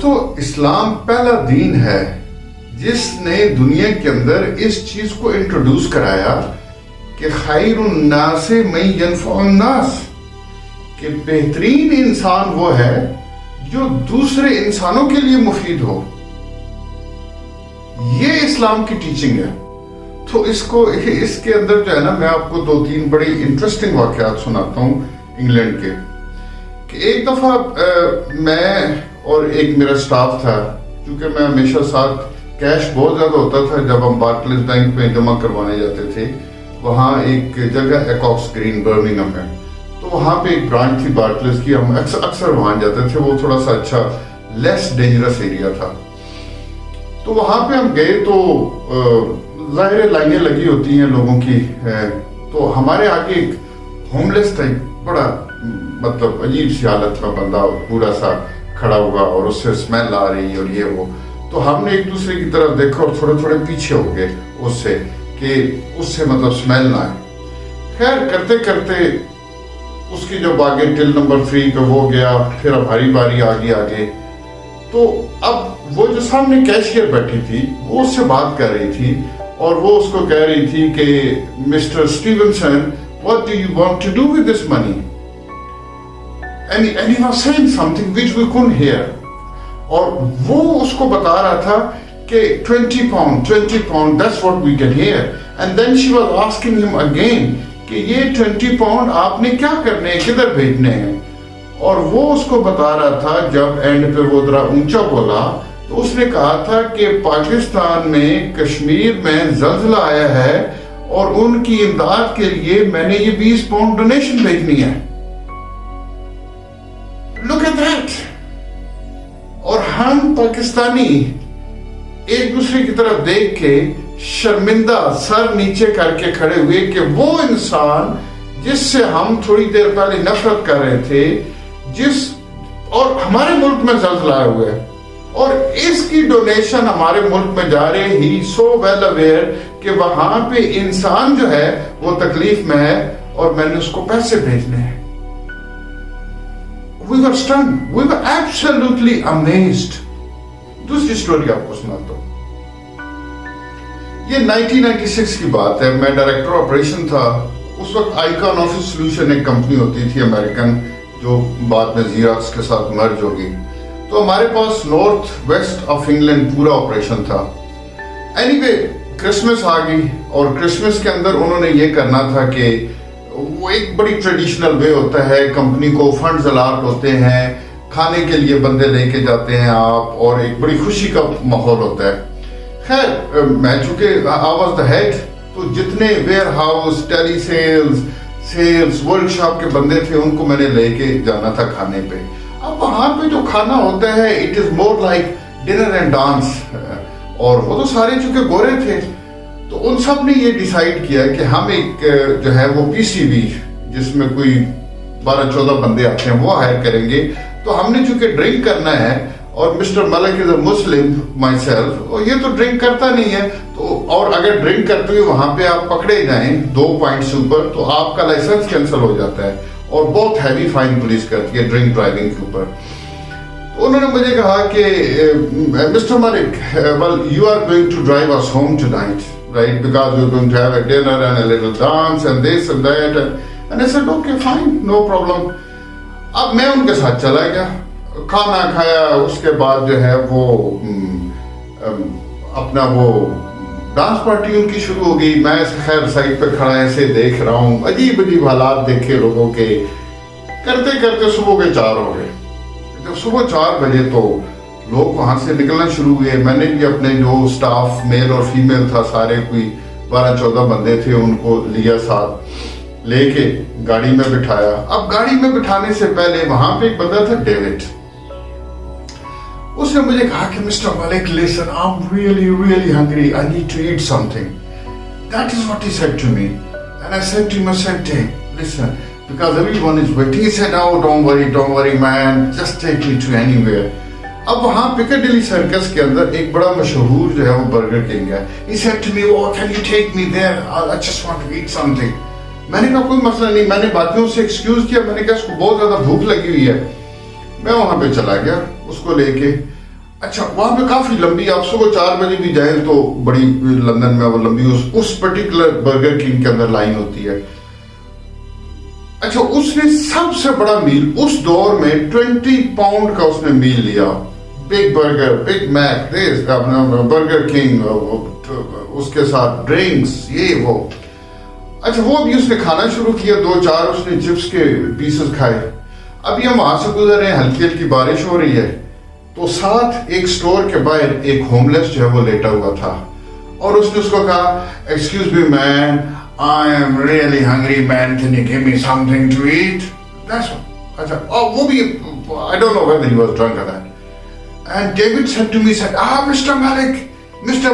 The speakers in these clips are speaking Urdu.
دوستو اسلام پہلا دین ہے جس نے دنیا کے اندر اس چیز کو انٹروڈیوس کرایا کہ خیر الناس من ینفع الناس، کہ بہترین انسان وہ ہے جو دوسرے انسانوں کے لیے مفید ہو. یہ اسلام کی ٹیچنگ ہے. تو اس کے اندر جو ہے نا، میں آپ کو 2-3 بڑی انٹرسٹنگ واقعات سناتا ہوں انگلینڈ کے. کہ ایک دفعہ میں اور ایک میرا سٹاف تھا، کیونکہ میں ہمیشہ ساتھ کیش بہت زیادہ ہوتا تھا جب ہم بارکلیز بینک میں جمع کروانے جاتے تھے. وہاں ایک جگہ ایکاکس گرین برمنگھم ہے، تو وہاں پہ ایک برانچ تھی بارکلیز کی. ہم اکثر وہاں جاتے تھے، وہ تھوڑا سا اچھا لیس ڈینجرس ایریا تھا. تو وہاں پہ ہم گئے تو ظاہر لائنیں لگی ہوتی ہیں لوگوں کی. تو ہمارے آگے ایک ہوم لیس تھا، بڑا مطلب عجیب سی حالت کا بندہ پورا سا کھڑا ہوا، اور اس سے اسمیل آ رہی اور یہ وہ. تو ہم نے ایک دوسرے کی طرف دیکھا اور تھوڑے تھوڑے پیچھے ہو گئے اس سے، کہ اس سے مطلب اسمیل نہ آئے. خیر کرتے کرتے اس کی جب آگے ٹل نمبر 3 کا وہ گیا، پھر اب ہری باری آگے. تو اب وہ جو سامنے کیشیئر بیٹھی تھی وہ اس سے بات کر رہی تھی، اور وہ اس کو کہہ رہی تھی کہ mister اسٹیونسن، what do you want to do with this money? And he was saying something which we couldn't hear. اور وہ اس کو بتا رہا تھا کہ 20 pound, that's what we can hear. And then she was asking him again کہ یہ 20 pound آپ نے کیا کرنے ہیں، کدھر بھیجنے ہیں. اور وہ اس کو بتا رہا تھا. جب اینڈ پہ وہ ذرا اونچا بولا تو اس نے کہا تھا کہ پاکستان میں کشمیر میں زلزلہ آیا ہے اور ان کی امداد کے لیے میں نے یہ 20 پاؤنڈ ڈونیشن بھیجنی ہے. Look at that. اور ہم پاکستانی ایک دوسرے کی طرف دیکھ کے شرمندہ سر نیچے کر کے کھڑے ہوئے کہ وہ انسان جس سے ہم تھوڑی دیر پہلے نفرت کر رہے تھے، اور ہمارے ملک میں زلزلہ آئے ہوئے، اور اس کی ڈونیشن ہمارے ملک میں جا رہے ہی سو ویل اویئر کہ وہاں پہ انسان جو ہے وہ تکلیف میں ہے اور میں نے اس کو پیسے بھیجنے ہیں. We were stunned. We were absolutely amazed. دوسری سٹوری آپ کو سناتا ہوں. یہ 1996 کی بات ہے. میں ڈائریکٹر آپریشن تھا اس وقت. آئیکن آفس سولوشن ایک کمپنی ہوتی تھی امریکن، جو بعد میں زیراکس کے ساتھ مرج ہوگی. تو ہمارے پاس نارتھ ویسٹ آف انگلینڈ پورا آپریشن تھا. اینی وے کرسمس آ گئی، اور کرسمس کے اندر انہوں نے یہ کرنا تھا کہ وہ ایک بڑی ٹریڈیشنل وے ہوتا ہے، کمپنی کو فنڈز الاٹ ہوتے ہیں، کھانے کے لیے بندے لے کے جاتے ہیں آپ، اور ایک بڑی خوشی کا ماحول ہوتا ہے. خیر میں چونکہ آئی واز دا ہیڈ، تو جتنے warehouse, telesales workshop کے بندے تھے ان کو میں نے لے کے جانا تھا کھانے پہ. اب وہاں پہ جو کھانا ہوتا ہے it is more like dinner and dance, اور وہ تو سارے چونکہ گورے تھے، تو ان سب نے یہ ڈیسائیڈ کیا کہ ہم ایک جو ہے وہ PCV جس میں کوئی 12-14 بندے آتے ہیں وہ ہائر کریں گے. تو ہم نے چونکہ ڈرنک کرنا ہے، اور mister Malik is a Muslim my self, اور یہ تو ڈرنک کرتا نہیں ہے، تو اور اگر ڈرنک کرتے ہوئے وہاں پہ آپ پکڑے جائیں 2 پوائنٹس اوپر تو آپ کا لائسنس کینسل ہو جاتا ہے، اور بہت ہیوی فائن پولیس کرتی ہے ڈرنک ڈرائیونگ کے اوپر. انہوں نے مجھے کہا کہ mister Malik, well you are going to drive us home tonight, right, because we're going to have a dinner and a little dance and this and that, and I said okay fine, no problem. اب میں ان کے ساتھ چلا گیا، کھانا کھایا. اس کے بعد جو ہے وہ اپنا وہ ڈانس پارٹی ان کی شروع ہو گئی. میں خیر سائڈ پہ کھڑا ایسے دیکھ رہا ہوں، عجیب عجیب حالات دیکھے لوگوں کے. کرتے کرتے صبح کے 4 ہو گئے. جب صبح 4 بجے تو لوگ وہاں سے نکلنا شروع ہوئے. میں نے بھی اپنے جو سٹاف میل اور فیمیل تھا، سارے کوئی 12-14 بندے تھے، ان کو لیا ساتھ، لے کے گاڑی میں بٹھایا. اب گاڑی میں بٹھانے سے پہلے وہاں پہ ایک بندہ تھا ڈیوڈ. اس نے مجھے کہا کہ mister Malik listen, I'm really hungry, I need to eat something. That is what he said to me. And I said to him, I said, listen, because everyone is waiting. He said, oh don't worry man, just take me to anywhere. اب وہاں پیکاڈیلی سرکس کے اندر ایک بڑا مشہور جو ہے وہ برگر کنگ ہے. He said to me, oh can you take me there, I just want to eat something. میں نے کہا کوئی مسئلہ نہیں. میں نے باقیوں سے ایکسکیوز کیا. میں نے کہا اس کو بہت زیادہ بھوک لگی ہوئی ہے. میں وہاں پہ چلا گیا اس کو لے کے. اچھا وہاں پہ کافی لمبی, آپ صبح 4 بجے بھی جائیں تو بڑی لندن میں وہ لمبی اس پرٹیکولر برگر کنگ کے اندر لائن ہوتی ہے. اچھا اس نے سب سے بڑا میل اس دور میں 20 پاؤنڈ کا اس نے میل لیا, big burger, big Mac, Burger King, اس کے ساتھ ڈرنکس یہ وہ. اچھا وہ بھی اس نے کھانا شروع کیا, 2-4 اس نے چپس کے پیسز کھائے. ابھی ہم وہاں سے گزر رہے ہیں, ہلکی ہلکی بارش ہو رہی ہے, تو ساتھ ایک سٹور کے باہر ایک ہوم لیس جو ہے وہ لیٹا ہوا تھا, اور اس نے اس کو کہا excuse me man, I am really hungry man, can you give me something to eat? That's all. اچھا وہ بھی I don't know whether he was drunk or that. And David said to me, said, Mr.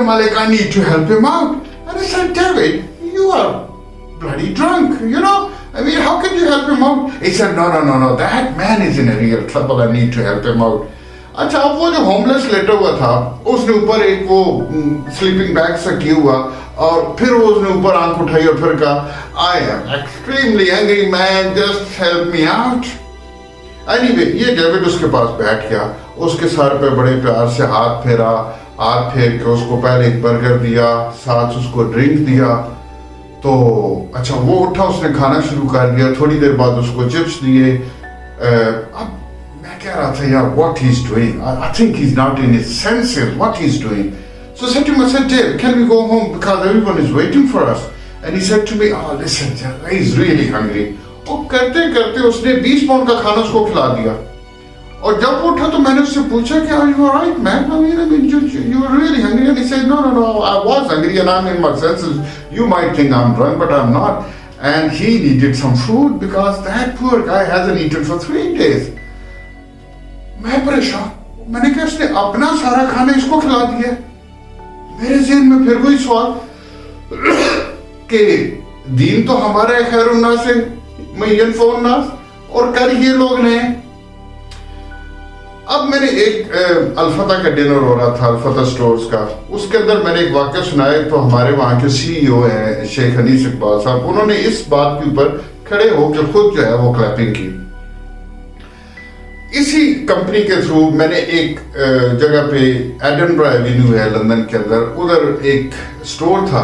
Malik, I need to help him out. And I said, David, you are bloody drunk, you know. I mean, how can you help him out? He said, no, that man is in a real trouble, I need to help him out. اچھا اب وہ جو ہوم لیس لیٹا ہوا تھا, اس نے اوپر ایک وہ سلیپنگ بیگ سے کیا ہوا, اور پھر وہ اس نے اوپر آنکھ اٹھائی اور پھر کہا I am extremely hungry man, just help me out. Anyway, یہ ڈیوڈ اس کے پاس بیٹھ گیا, اس کے سر پہ بڑے پیار سے ہاتھ پھیرا, ہاتھ پھیر کے اس کو پہلے ایک برگر دیا, ساتھ اس کو ڈرنک دیا. تو اچھا وہ اٹھا, اس نے کھانا شروع کر دیا, تھوڑی دیر بعد اس کو چپس دیے. اب میں کہہ رہا تھا یار what he's doing, I think he's not in his senses, what he's doing. So I said to him, I said, Dave, can we go home because everyone is waiting for us? And he said to me, oh listen, he's really hungry. اور کرتے کرتے اس نے 20 پاؤنڈ کا کھانا اس کو کھلا دیا. اور جب وہ اٹھا تو میں نے اس سے پوچھا کہ are you alright man? I mean you were really hungry. And he said no, I was hungry and I'm in my senses. You might think I'm drunk but I'm not. And he needed some food because that poor guy hasn't eaten for 3 days. میں پریشان, میں نے کہا اس نے اپنا سارا کھانا اس کو کھلا دیا. میرے ذہن میں پھر وہی سوال کہ دین تو ہمارا ہے خیر الناس ہے, میں ینفع الناس, اور کر یہ لوگ نے. اب میں نے ایک الفتح کا ڈنر ہو رہا تھا, الفتح سٹورز کا, اس کے اندر میں نے ایک واقعہ سنایا. تو ہمارے وہاں کے CEO ہیں شیخ انیس اقبال صاحب, انہوں نے اس بات کے اوپر کھڑے ہو کے خود جو ہے وہ کلیپنگ کی. اسی کمپنی کے تھرو میں نے ایک جگہ پہ ایڈنبرا ایوینیو ہے لندن کے اندر, ادھر ایک سٹور تھا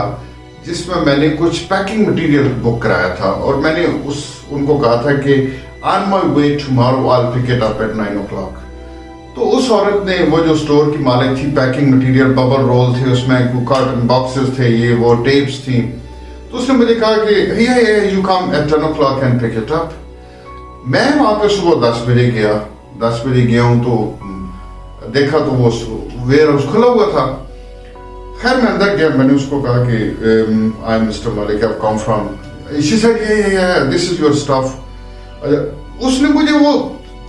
جس میں میں نے کچھ پیکنگ مٹیریل بک کرایا تھا, اور میں نے ان کو کہا تھا کہ on my way tomorrow I'll pick it up at 9 o'clock. تو اس عورت نے, وہ جو سٹور کی مالک تھی, پیکنگ مٹیریل ببل رول تھے, اس میں کارٹن باکسز تھے, یہ وہ ٹیپس تھیں, تو اس نے مجھے کہا کہ you come at 10 o'clock and pick it up. میں وہاں پہ صبح 10 بجے گیا ہوں, تو دیکھا تو وہ ویئر ہاؤس کھلا ہوا تھا. خیر میں اندر گیا, میں نے اس کو کہا کہ I'm Mr. Malik, I've come from. She said yeah, this is your stuff. اس نے مجھے وہ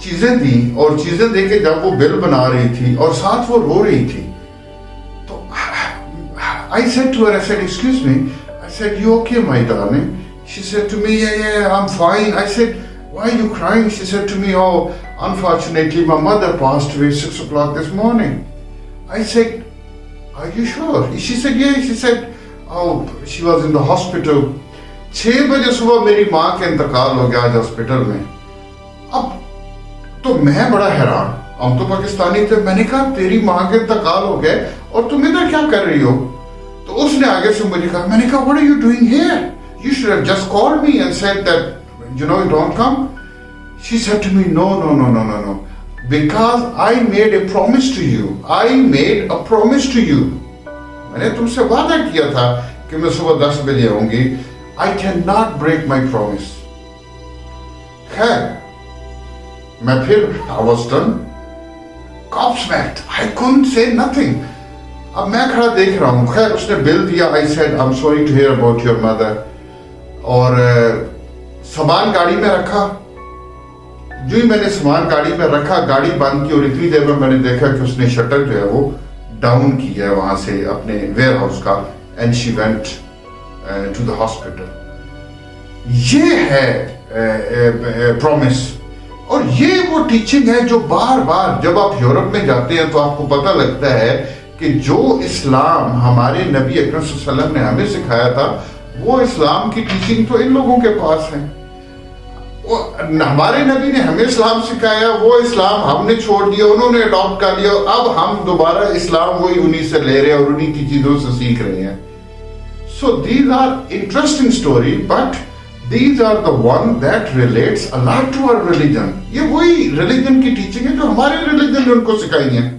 چیزیں دی, اور چیزیں دے کے جب وہ بل بنا رہی تھی اور ساتھ وہ رو رہی تھی, تو I said to her, I said excuse me, I said you okay my darling? She said to me yeah, I'm fine. I said why are you crying? She said to me, oh, unfortunately my mother passed away 6 o'clock this morning. I said, are you sure? She said yeah. She said, oh, she was in the hospital. 6 بجے صبح میری ماں کا انتقال ہو گیا آج ہاسپٹل میں. اب تو میں بڑا حیران, ہم تو پاکستانی تھے. میں نے کہا تیری ماں کا انتقال ہو گیا اور تم ادھر کیا کر رہی ہو؟ تو اس نے آگے سے مجھے کہا, میں نے کہا what are you doing here? You should have just called me and said that you know you don't come. She said to me no, because I made a promise to you. میں نے تم سے وعدہ کیا تھا کہ میں صبح 10 بجے آؤں گی. I cannot break my promise. خیر میں پھر I was done, gobsmacked. I couldn't say nothing. اب میں کھڑا دیکھ رہا ہوں. خیر اس نے بل دیا. I said I'm sorry to hear about your mother. اور سامان گاڑی میں رکھا. جو ہی میں نے سامان گاڑی میں رکھا, گاڑی بند کی, اور اتنی دیر میں میں نے دیکھا کہ اس نے شٹر جو ہے وہ ڈاؤن کی ہے وہاں سے اپنے ویئر ہاؤس کا, and she went to the hospital. یہ ہے پرومس, اور یہ وہ ٹیچنگ ہے جو بار بار جب آپ یورپ میں جاتے ہیں تو آپ کو پتہ لگتا ہے کہ جو اسلام ہمارے نبی اکرم صلی اللہ علیہ وسلم نے ہمیں سکھایا تھا, وہ اسلام کی ٹیچنگ تو ان لوگوں کے پاس ہے. ہمارے نبی نے ہمیں اسلام سکھایا, وہ اسلام ہم نے چھوڑ دیا, انہوں نے اڈاپٹ کر لیا, اب ہم دوبارہ اسلام وہی انہی سے لے رہے ہیں اور انہی کی چیزوں سے سیکھ رہے ہیں. So these are interesting story, but these are the one that relates a lot to our religion. یہ وہی religion کی teaching ہے جو ہمارے religion نے ان کو سکھائی ہیں.